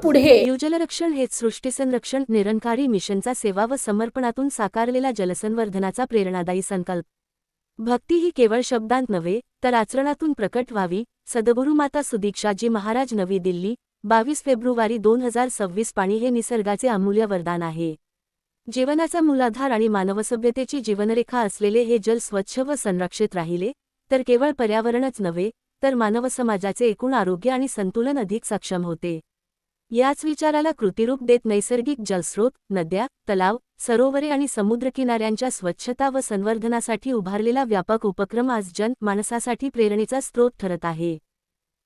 पुढे. जलरक्षण हेच सृष्टीसंरक्षण निरंकारी मिशनचा सेवा व समर्पणातून साकारलेला जलसंवर्धनाचा प्रेरणादायी संकल्प. भक्ती ही केवळ शब्दांत नव्हे तर आचरणातून प्रकट व्हावी. सद्गुरुमाता सुदीक्षाजी महाराज, नवी दिल्ली, 22 फेब्रुवारी 2026. पाणी हे निसर्गाचे अमूल्य वरदान आहे. जीवनाचा मूलाधार आणि मानवसभ्यतेची जीवनरेखा असलेले हे जल स्वच्छ व संरक्षित राहिले तर केवळ पर्यावरणच नव्हे तर मानवसमाजाचे एकूण आरोग्य आणि संतुलन अधिक सक्षम होते. याच विचाराला कृतिरूप देत नैसर्गिक जलस्रोत, नद्या, तलाव, सरोवरे आणि समुद्रकिनाऱ्यांच्या स्वच्छता व संवर्धनासाठी उभारलेला व्यापक उपक्रम आज मानसासाठी प्रेरणेचा स्रोत ठरत आहे.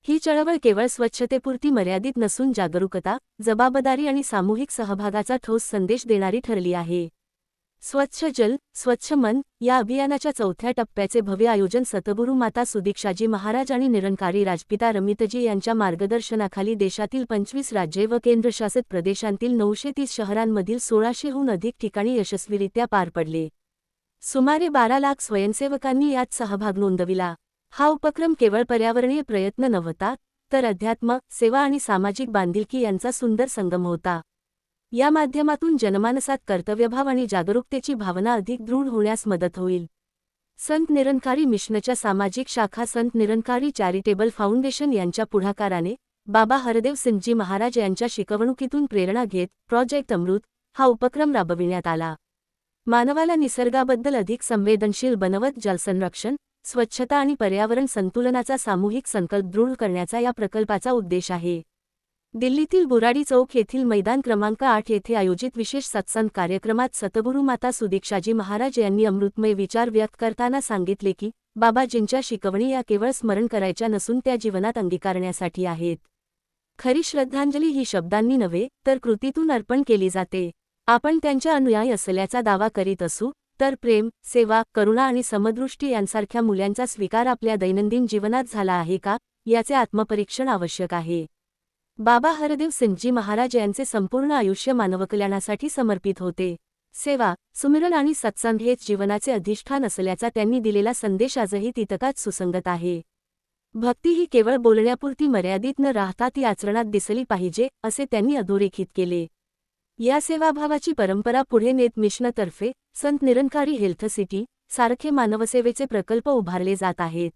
ही चळवळ केवळ स्वच्छतेपुरती मर्यादित नसून जागरूकता, जबाबदारी आणि सामूहिक सहभागाचा ठोस संदेश देणारी ठरली आहे. स्वच्छ जल, स्वच्छ मन या अभियानाच्या चौथ्या टप्प्याचे भव्य आयोजन सद्गुरू माता सुदीक्षाजी महाराज आणि निरंकारी राजपिता रमितजी यांच्या मार्गदर्शनाखाली देशातील 25 राज्ये व केंद्रशासित प्रदेशांतील 930 शहरांमधील 1600हून अधिक ठिकाणी यशस्वीरित्या पार पडले. सुमारे 12 लाख स्वयंसेवकांनी यात सहभाग नोंदविला. हा उपक्रम केवळ पर्यावरणीय प्रयत्न नव्हता तर अध्यात्म, सेवा आणि सामाजिक बांधिलकी यांचा सुंदर संगम होता. या माध्यमातून जनमानसात कर्तव्यभाव आणि जागरूकतेची भावना अधिक दृढ होण्यास मदत होईल. संत निरंकारी मिशनच्या सामाजिक शाखा संत निरंकारी चॅरिटेबल फाउंडेशन यांच्या पुढाकाराने बाबा हरदेव सिंगजी महाराज यांच्या शिकवणुकीतून प्रेरणा घेत प्रोजेक्ट अमृत हा उपक्रम राबविण्यात आला. मानवाला निसर्गाबद्दल अधिक संवेदनशील बनवत जलसंरक्षण, स्वच्छता आणि पर्यावरण संतुलनाचा सामूहिक संकल्प दृढ करण्याचा या प्रकल्पाचा उद्देश आहे. दिल्लीतील बुराडी चौक येथील मैदान क्रमांक 8 येथे आयोजित विशेष सत्संग कार्यक्रमात सद्गुरू माता सुदीक्षाजी महाराज यांनी अमृतमय विचार व्यक्त करताना सांगितले की बाबाजींच्या शिकवणी या केवळ स्मरण करायच्या नसून त्या जीवनात अंगीकारण्यासाठी आहेत. खरी श्रद्धांजली ही शब्दांनी नव्हे तर कृतीतून अर्पण केली जाते. आपण त्यांच्या अनुयायी असल्याचा दावा करीत असू तर प्रेम, सेवा, करुणा आणि समदृष्टी यांसारख्या मूल्यांचा स्वीकार आपल्या दैनंदिन जीवनात झाला आहे का याचे आत्मपरीक्षण आवश्यक आहे. बाबा हरदेव सिंगजी महाराज यांचे संपूर्ण आयुष्य मानवकल्याणासाठी समर्पित होते. सेवा, सुमिरन आणि सत्संग हेच जीवनाचे अधिष्ठान असल्याचा त्यांनी दिलेला संदेश आजही तितकाच सुसंगत आहे. भक्ती ही केवळ बोलण्यापुरती मर्यादित न राहता ती आचरणात दिसली पाहिजे असे त्यांनी अधोरेखित केले. या सेवाभावाची परंपरा पुढे नेत मिशनतर्फे संत निरंकारी हेल्थ सिटी सारखे मानवसेवेचे प्रकल्प उभारले जात आहेत.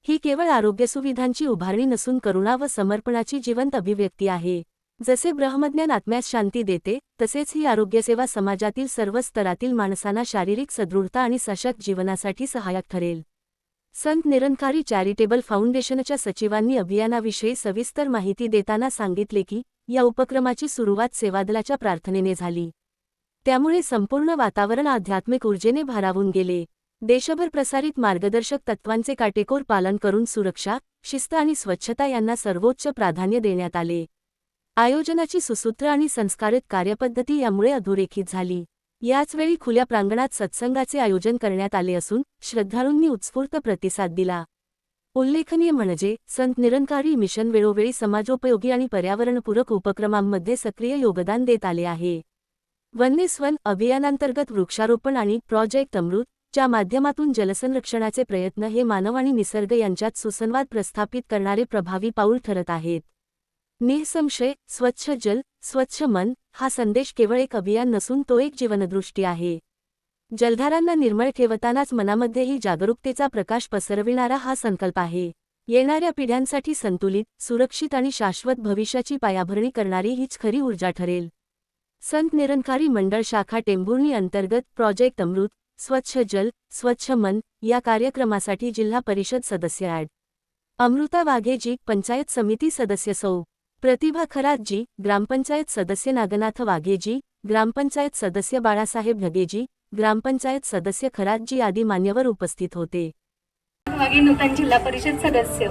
ही केवळ आरोग्यसुविधांची उभारणी नसून करुणा व समर्पणाची जिवंत अभिव्यक्ती आहे. जसे ब्रह्मज्ञान आत्म्यास शांती देते तसेच ही आरोग्यसेवा समाजातील सर्व स्तरातील माणसांना शारीरिक सदृढता आणि सशक्त जीवनासाठी सहाय्यक ठरेल. संत निरंकारी चॅरिटेबल फाउंडेशनच्या सचिवांनी अभियानाविषयी सविस्तर माहिती देताना सांगितले की या उपक्रमाची सुरुवात सेवादलाच्या प्रार्थनेने झाली. त्यामुळे संपूर्ण वातावरण आध्यात्मिक ऊर्जेने भारावून गेले. देशभर प्रसारित मार्गदर्शक तत्वांचे काटेकोर पालन करून सुरक्षा, शिस्त आणि स्वच्छता यांना सर्वोच्च प्राधान्य देण्यात आले. आयोजनाची सुसूत्र आणि संस्कारित कार्यपद्धती यामुळे अधोरेखित झाली. याचवेळी खुल्या प्रांगणात सत्संगाचे आयोजन करण्यात आले असून श्रद्धाळूंनी उत्स्फूर्त प्रतिसाद दिला. उल्लेखनीय म्हणजे संत निरंकारी मिशन वेळोवेळी समाजोपयोगी आणि पर्यावरणपूरक उपक्रमांमध्ये सक्रिय योगदान देत आले आहे. वन्यस्वन अभियानांतर्गत वृक्षारोपण आणि प्रोजेक्ट अमृत च्या माध्यमातून जलसंरक्षणाचे प्रयत्न हे मानव आणि निसर्ग यांच्यात सुसंवाद प्रस्थापित करणारे प्रभावी पाऊल ठरत आहेत. निःसंशय स्वच्छ जल, स्वच्छ मन हा संदेश केवळ एक अभियान नसून तो एक जीवनदृष्टी आहे. जलधारांना निर्मळ ठेवतानाच मनामध्येही जागरूकतेचा प्रकाश पसरविणारा हा संकल्प आहे. येणाऱ्या पिढ्यांसाठी संतुलित, सुरक्षित आणि शाश्वत भविष्याची पायाभरणी करणारी हीच खरी ऊर्जा ठरेल. संत निरंकारी मंडळ शाखा टेंभुर्णी अंतर्गत प्रोजेक्ट अमृत स्वच्छ जल, स्वच्छ मन या कार्यक्रमासाठी जिल्हा परिषद सदस्य ॲड. अमृता वाघेजी, पंचायत समिती सदस्य सौ. प्रतिभा खरातजी, ग्रामपंचायत सदस्य नागनाथ वाघेजी, ग्रामपंचायत सदस्य बाळासाहेब ढगेजी, ग्रामपंचायत सदस्य खरातजी आदी मान्यवर उपस्थित होते. नूतन जिल्हा परिषद सदस्य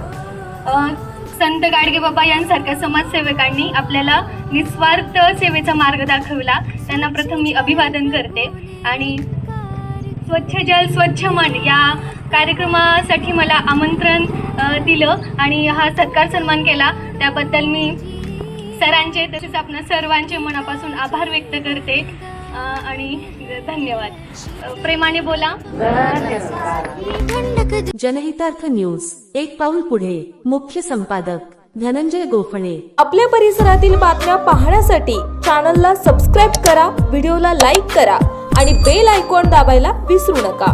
संत गाडगे बाबा यांसारख्या समाजसेवकांनी आपल्याला निस्वार्थ सेवेचा मार्ग दाखवला. त्यांना प्रथम मी अभिवादन करते. आणि स्वच्छ जल स्वच्छ मन या कार्यक्रमासाठी मला आमंत्रण दिलं आणि हा सत्कार सन्मान केला त्याबद्दल मी सरांचे तसेच आपणा सर्वांचे मनापासून आभार व्यक्त करते आणि धन्यवाद. प्रेमाने बोला. जनहितार्थ न्यूज एक पाऊल पुढे. मुख्य संपादक धनंजय गोफणे. आपल्या परिसरातील बातम्या पाहण्यासाठी चॅनलला सबस्क्राईब करा, व्हिडिओला लाईक करा आणि बेल आयकॉन दाबायला विसरू नका.